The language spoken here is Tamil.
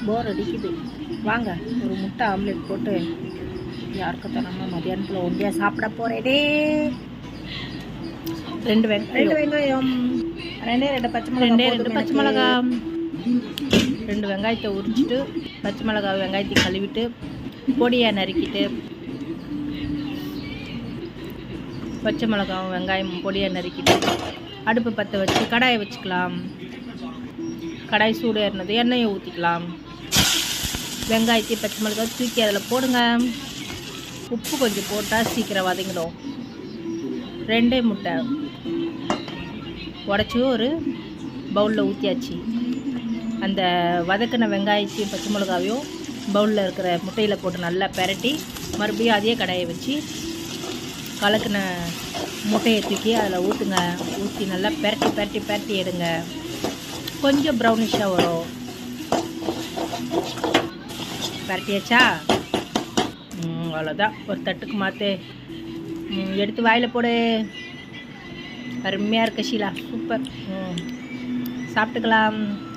போர் அடிக்குது. வாங்க ஒரு முட்டை ஆம்லெட் போட்டு யாருக்கு தரமா மதியானத்தில் ஒண்டியாக சாப்பிட போகிறேனே. 2 வெங்காயம், 2 பச்சை மிளகா, 2 வெங்காயத்தை உரிச்சிட்டு பச்சை மிளகாய் வெங்காயத்தை கழுவிட்டு பொடியாக நறுக்கிட்டு பச்சை மிளகாவும் வெங்காயம் பொடியாக நறுக்கிட்டு அடுப்பு பற்ற வச்சு கடாயை வச்சுக்கலாம். கடாய் சூடு ஏறினது எண்ணெயை ஊற்றிக்கலாம். வெங்காயத்தை பச்சை மிளகாய் தூக்கி அதில் போடுங்க. உப்பு கொஞ்சம் போட்டால் சீக்கிரம் வதங்கிடும். 2 முட்டை உடச்சி ஒரு பவுலில் ஊற்றியாச்சு. அந்த வதக்கின வெங்காயத்தையும் பச்சை மிளகாவையும் பவுலில் இருக்கிற முட்டையில் போட்டு நல்லா பெரட்டி மறுபடியும் அதே கடாயை வச்சு கலக்கின முட்டையை தூக்கி அதில் ஊற்றுங்க. ஊற்றி நல்லா பெரட்டி எடுங்க. கொஞ்சம் ப்ரௌனிஷாக வரும். பெரட்டியாச்சா? அவ்வளோதான். ஒரு தட்டுக்கு மாற்று, எடுத்து வாயில் போடு. அருமையாக இருக்கு ஷீலா, சூப்பர். சாப்பிட்டுக்கலாம்.